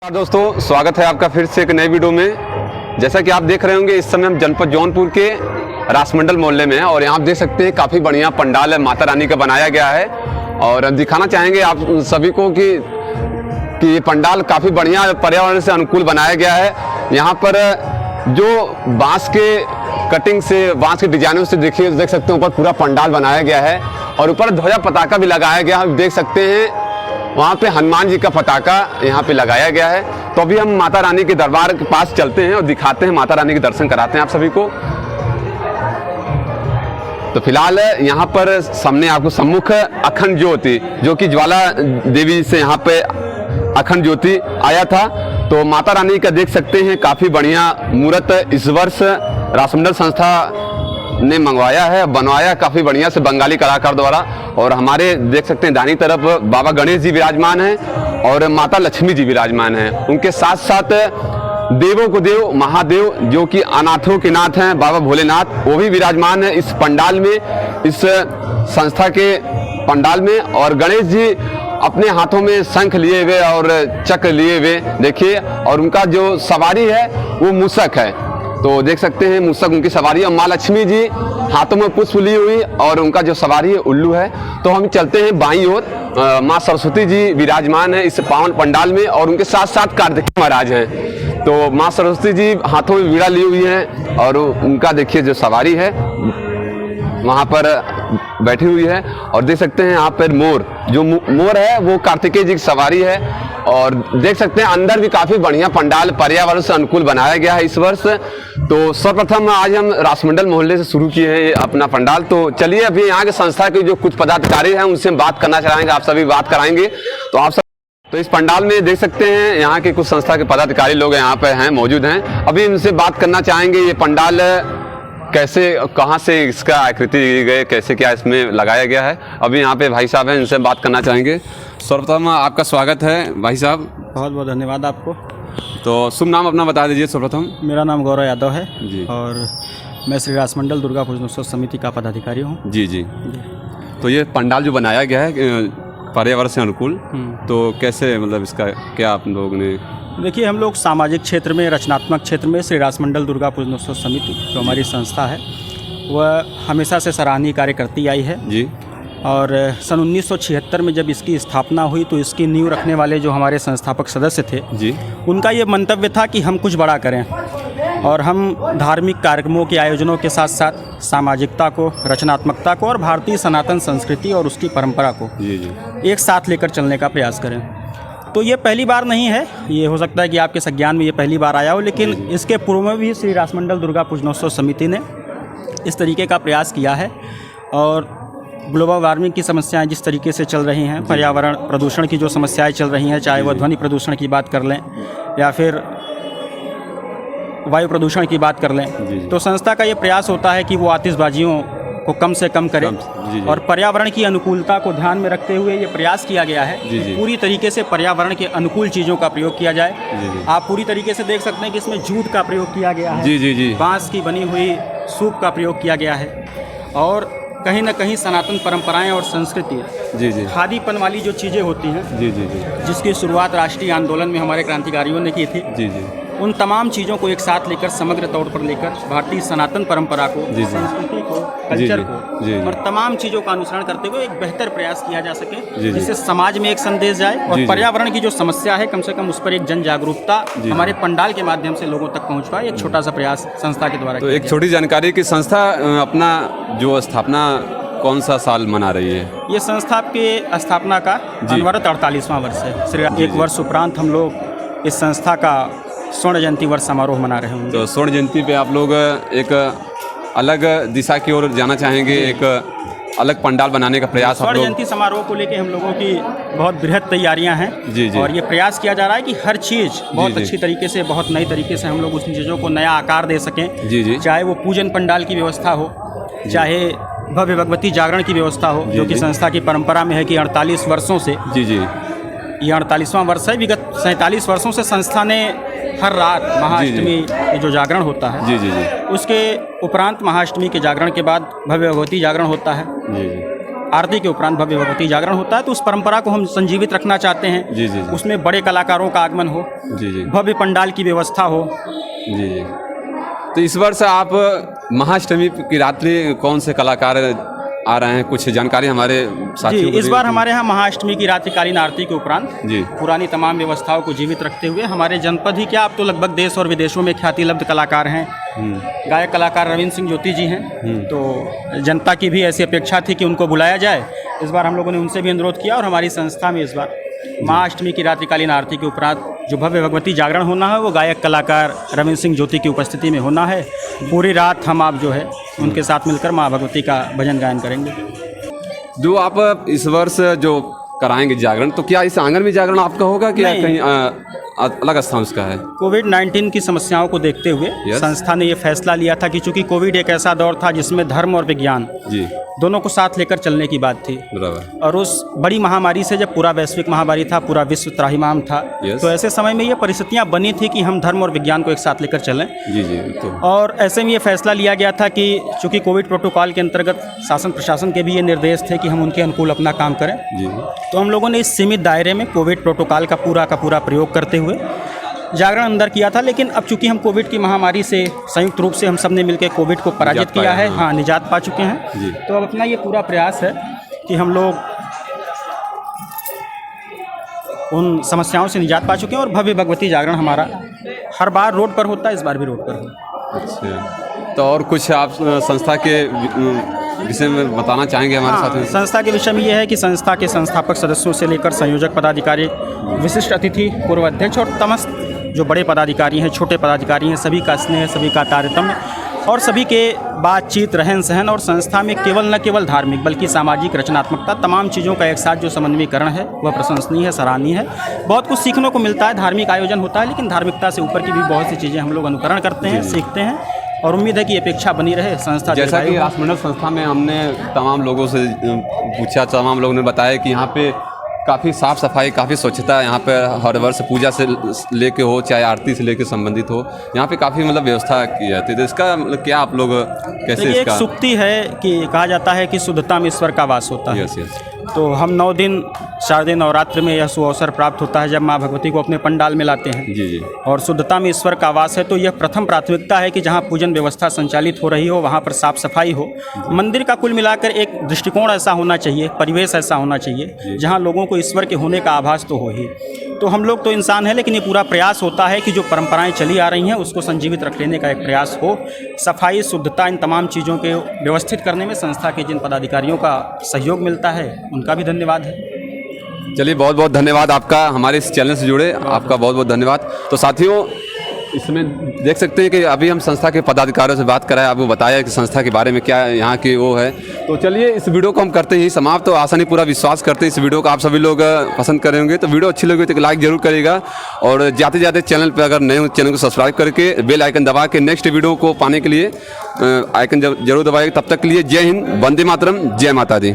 दोस्तों, स्वागत है आपका फिर से एक नए वीडियो में। जैसा कि आप देख रहे होंगे, इस समय हम जनपद जौनपुर के रासमंडल मोहल्ले में हैं और यहाँ आप देख सकते हैं काफ़ी बढ़िया पंडाल है माता रानी का बनाया गया है। और दिखाना चाहेंगे आप सभी को कि ये पंडाल काफ़ी बढ़िया पर्यावरण से अनुकूल बनाया गया है। यहाँ पर जो बांस के कटिंग से, बांस के डिजाइनों से देख सकते हैं ऊपर पूरा पंडाल बनाया गया है और ऊपर ध्वजा पताका भी लगाया गया है। देख सकते हैं वहाँ पे हनुमान जी का पताका यहाँ पे लगाया गया है। तो अभी हम माता रानी के दरबार के पास चलते हैं और दिखाते हैं, माता रानी के दर्शन कराते हैं आप सभी को। तो फिलहाल यहाँ पर सामने आपको सम्मुख अखंड ज्योति, जो कि ज्वाला देवी से यहाँ पे अखंड ज्योति आया था। तो माता रानी का देख सकते हैं काफ़ी बढ़िया मूर्त इस वर्ष रासमंडल संस्था ने मंगवाया है, बनवाया काफ़ी बढ़िया से बंगाली कलाकार द्वारा। और हमारे देख सकते हैं दाहिनी तरफ बाबा गणेश जी विराजमान हैं और माता लक्ष्मी जी विराजमान हैं। उनके साथ साथ देवों को देव महादेव, जो कि अनाथों के नाथ हैं, बाबा भोलेनाथ, वो भी विराजमान है इस पंडाल में, इस संस्था के पंडाल में। और गणेश जी अपने हाथों में शंख लिए हुए और चक्र लिए हुए देखिए, और उनका जो सवारी है वो मूषक है। तो देख सकते हैं मूषक उनकी सवारी है। माँ लक्ष्मी जी हाथों में पुष्प ली हुई और उनका जो सवारी है उल्लू है। तो हम चलते हैं बाईं ओर, माँ सरस्वती जी विराजमान है इस पावन पंडाल में और उनके साथ साथ कार्तिकेय महाराज हैं। तो माँ सरस्वती जी हाथों में वीणा ली हुई हैं और उनका देखिए जो सवारी है वहाँ पर बैठी हुई है। और देख सकते हैं यहाँ पर मोर, जो मोर है वो कार्तिकेय जी की सवारी है। और देख सकते हैं अंदर भी काफ़ी बढ़िया पंडाल पर्यावरण से अनुकूल बनाया गया है इस वर्ष। तो सर्वप्रथम आज हम रासमंडल मोहल्ले से शुरू किए हैं अपना पंडाल। तो चलिए अभी यहाँ के संस्था के जो कुछ पदाधिकारी हैं उनसे हम बात करना चाहेंगे, आप सभी बात कराएंगे। तो आप सब तो इस पंडाल में देख सकते हैं यहाँ के कुछ संस्था के पदाधिकारी लोग यहाँ पे हैं, मौजूद हैं। अभी इनसे बात करना चाहेंगे, ये पंडाल कैसे, कहाँ से इसका आकृति दी गई, कैसे क्या इसमें लगाया गया है। अभी यहाँ पे भाई साहब हैं, इनसे बात करना चाहेंगे। सर्वप्रथम आपका स्वागत है भाई साहब। बहुत बहुत धन्यवाद आपको। तो शुभ नाम अपना बता दीजिए सर्वप्रथम। मेरा नाम गौरव यादव है जी। और मैं श्री रासमंडल दुर्गा पूजनोत्सव समिति का पदाधिकारी हूँ। जी जी। तो ये पंडाल जो बनाया गया है पर्यावरण से अनुकूल, तो कैसे, मतलब इसका क्या आप लोग ने? देखिए, हम लोग सामाजिक क्षेत्र में, रचनात्मक क्षेत्र में श्री रासमंडल दुर्गा पूजनोत्सव समिति जो हमारी संस्था है वह हमेशा से सराहनीय कार्य करती आई है जी। और सन 1976 में जब इसकी स्थापना हुई तो इसकी नींव रखने वाले जो हमारे संस्थापक सदस्य थे जी, उनका ये मंतव्य था कि हम कुछ बड़ा करें और हम धार्मिक कार्यक्रमों के आयोजनों के साथ साथ सामाजिकता को, रचनात्मकता को और भारतीय सनातन संस्कृति और उसकी परंपरा को जी जी एक साथ लेकर चलने का प्रयास करें। तो ये पहली बार नहीं है, ये हो सकता है कि आपके संज्ञान में ये पहली बार आया हो, लेकिन इसके पूर्व में भी श्री रासमंडल दुर्गा पूजनोत्सव समिति ने इस तरीके का प्रयास किया है। और ग्लोबल वार्मिंग की समस्याएं जिस तरीके से चल रही हैं, पर्यावरण प्रदूषण की जो समस्याएं चल रही हैं, चाहे वह ध्वनि प्रदूषण की बात कर लें या फिर वायु प्रदूषण की बात कर लें, तो संस्था का ये प्रयास होता है कि वो आतिशबाजियों को कम से कम करें। और पर्यावरण की अनुकूलता को ध्यान में रखते हुए ये प्रयास किया गया है कि पूरी तरीके से पर्यावरण के अनुकूल चीज़ों का प्रयोग किया जाए। आप पूरी तरीके से देख सकते हैं कि इसमें जूट का प्रयोग किया गया है, जी जी जी, बांस की बनी हुई सूप का प्रयोग किया गया है और कहीं ना कहीं सनातन परंपराएं और संस्कृति, जी जी, खादीपन वाली जो चीज़ें होती हैं, जी जी जी, जिसकी शुरुआत राष्ट्रीय आंदोलन में हमारे क्रांतिकारियों ने की थी, जी जी, उन तमाम चीज़ों को एक साथ लेकर, समग्र तौर पर लेकर भारतीय सनातन परंपरा को, जी, संस्कृति को, कल्चर को और तमाम चीज़ों का अनुसरण करते हुए एक बेहतर प्रयास किया जा सके, जिससे समाज में एक संदेश जाए और पर्यावरण की जो समस्या है कम से कम उस पर एक जन जागरूकता हमारे पंडाल के माध्यम से लोगों तक पहुँच पाए। एक छोटा सा प्रयास संस्था के द्वारा। तो एक छोटी जानकारी कि संस्था अपना जो स्थापना कौन सा साल मना रही है? ये संस्था के स्थापना का अनवरत 48वां वर्ष है। एक वर्ष उपरांत हम लोग इस संस्था का स्वर्ण जयंती वर्ष समारोह मना रहे होंगे। तो स्वर्ण जयंती पे आप लोग एक अलग दिशा की ओर जाना चाहेंगे, एक अलग पंडाल बनाने का प्रयास? स्वर्ण जयंती समारोह को लेकर हम लोगों की बहुत बृहद तैयारियां हैं। जी जी। और ये प्रयास किया जा रहा है कि हर चीज़ बहुत अच्छी तरीके से, बहुत नई तरीके से हम लोग उस चीज़ों को नया आकार दे सकें। जी जी। चाहे वो पूजन पंडाल की व्यवस्था हो, चाहे भव्य भगवती जागरण की व्यवस्था हो, जो कि संस्था की परंपरा में है कि 48 वर्षों से, जी जी, ये 48वां वर्ष है। विगत 47 वर्षों से संस्था ने हर रात महाअष्टमी के जो जागरण होता है, जी जी जी, उसके उपरांत महाअष्टमी के जागरण के बाद भव्य भगवती जागरण होता है। जी जी। आरती के उपरांत भव्य भगवती जागरण होता है। तो उस परंपरा को हम संजीवित रखना चाहते हैं। जी जी जी। उसमें बड़े कलाकारों का आगमन हो, जी जी भव्य पंडाल की व्यवस्था हो। जी जी। तो इस वर्ष आप महाअष्टमी की रात्रि कौन से कलाकार आ रहे हैं, कुछ जानकारी हमारे साथियों जी, को इस बार हमारे यहाँ महाअष्टमी की रात्रिकालीन आरती के उपरांत जी पुरानी तमाम व्यवस्थाओं को जीवित रखते हुए हमारे जनपद ही क्या, अब तो लगभग देश और विदेशों में ख्याति लब्ध कलाकार हैं। गायक कलाकार रविंद्र सिंह ज्योति जी हैं। तो जनता की भी ऐसी अपेक्षा थी कि उनको बुलाया जाए। इस बार हम लोगों ने उनसे भी अनुरोध किया और हमारी संस्था में इस बार महाअष्टमी की रात्रिकालीन आरती के उपरांत जो भव्य भगवती जागरण होना है वो गायक कलाकार रविंद्र सिंह ज्योति की उपस्थिति में होना है। पूरी रात हम आप जो है उनके साथ मिलकर माँ भगवती का भजन गायन करेंगे। जो आप इस वर्ष जो कराएंगे जागरण, तो क्या इस आंगन में जागरण आपका होगा कि नहीं। कहीं अलग स्थान उसका है? कोविड-19 की समस्याओं को देखते हुए संस्था ने ये फैसला लिया था कि चूंकि कोविड एक ऐसा दौर था जिसमें धर्म और विज्ञान जी दोनों को साथ लेकर चलने की बात थी। बराबर। और उस बड़ी महामारी से जब पूरा वैश्विक महामारी था, पूरा विश्व त्राहिमाम था, तो ऐसे समय में ये परिस्थितियां बनी थी कि हम धर्म और विज्ञान को एक साथ लेकर चलें। जी जी। तो और ऐसे में ये फैसला लिया गया था कि चूंकि कोविड प्रोटोकॉल के अंतर्गत शासन प्रशासन के भी ये निर्देश थे कि हम उनके अनुकूल अपना काम करें। जी तो हम लोगों ने इस सीमित दायरे में कोविड प्रोटोकॉल का पूरा प्रयोग करते हुए जागरण अंदर किया था। लेकिन अब चूंकि हम कोविड की महामारी से संयुक्त रूप से हम सब ने मिलकर कोविड को पराजित किया है, हाँ निजात पा चुके हैं। जी। तो अब अपना ये पूरा प्रयास है कि हम लोग उन समस्याओं से निजात पा चुके हैं और भव्य भगवती जागरण हमारा हर बार रोड पर होता है, इस बार भी रोड पर होगा। अच्छा, तो और कुछ आप संस्था के विषय में बताना चाहेंगे हमारे साथ में? संस्था के विषय में ये है कि संस्था के संस्थापक सदस्यों से लेकर संयोजक पदाधिकारी, विशिष्ट अतिथि, पूर्व अध्यक्ष और समस्त जो बड़े पदाधिकारी हैं, छोटे पदाधिकारी हैं, सभी का स्नेह, सभी का तारतम्य और सभी के बातचीत, रहन सहन और संस्था में न केवल धार्मिक बल्कि सामाजिक रचनात्मकता, तमाम चीज़ों का एक साथ जो समन्वयीकरण है वह प्रशंसनीय है, सराहनीय है। बहुत कुछ सीखने को मिलता है। धार्मिक आयोजन होता है लेकिन धार्मिकता से ऊपर की भी बहुत सी चीज़ें हम लोग अनुकरण करते हैं, सीखते हैं और उम्मीद है कि अपेक्षा बनी रहे। संस्था जैसा कि राष्ट्रमंडल संस्था में हमने तमाम लोगों से पूछा, तमाम लोगों ने बताया कि यहाँ पे काफ़ी साफ़ सफाई, काफ़ी स्वच्छता यहाँ पे हर वर्ष पूजा से लेके हो, चाहे आरती से लेके संबंधित हो, यहाँ पे काफ़ी मतलब व्यवस्था की जाती है। तो इसका मतलब क्या आप लोग कैसे एक इसका? सूक्ति है कि कहा जाता है कि शुद्धता में ईश्वर का वास होता है। Yes yes. तो हम 9 दिन शारदीय नवरात्र में यह सुअवसर प्राप्त होता है जब माँ भगवती को अपने पंडाल में लाते हैं। जी जी। और शुद्धता में ईश्वर का वास है, तो यह प्रथम प्राथमिकता है कि जहाँ पूजन व्यवस्था संचालित हो रही हो वहाँ पर साफ सफाई हो। मंदिर का कुल मिलाकर एक दृष्टिकोण ऐसा होना चाहिए, परिवेश ऐसा होना चाहिए जहाँ लोगों को ईश्वर के होने का आभास तो हो ही। तो हम लोग तो इंसान हैं लेकिन ये पूरा प्रयास होता है कि जो परंपराएं चली आ रही हैं उसको संजीवित रख लेने का एक प्रयास हो। सफाई, शुद्धता, इन तमाम चीज़ों के व्यवस्थित करने में संस्था के जिन पदाधिकारियों का सहयोग मिलता है उनका भी धन्यवाद है। चलिए, बहुत बहुत धन्यवाद आपका हमारे इस चैनल से जुड़े, आपका बहुत बहुत धन्यवाद। तो साथियों, इसमें देख सकते हैं कि अभी हम संस्था के पदाधिकारियों से बात कराए, आपको बताया कि संस्था के बारे में क्या यहाँ की वो है। तो चलिए, इस वीडियो को हम करते ही समाप्त। तो आसानी पूरा विश्वास करते हैं इस वीडियो को आप सभी लोग पसंद करेंगे। तो वीडियो अच्छी लगी तो लाइक जरूर करिएगा और जाते जाते चैनल पर अगर नए हो चैनल को सब्सक्राइब करके बेल आइकन दबा के नेक्स्ट वीडियो को पाने के लिए आइकन जरूर दबाइएगा। तब तक के लिए जय हिंद, वंदे मातरम, जय माता दी।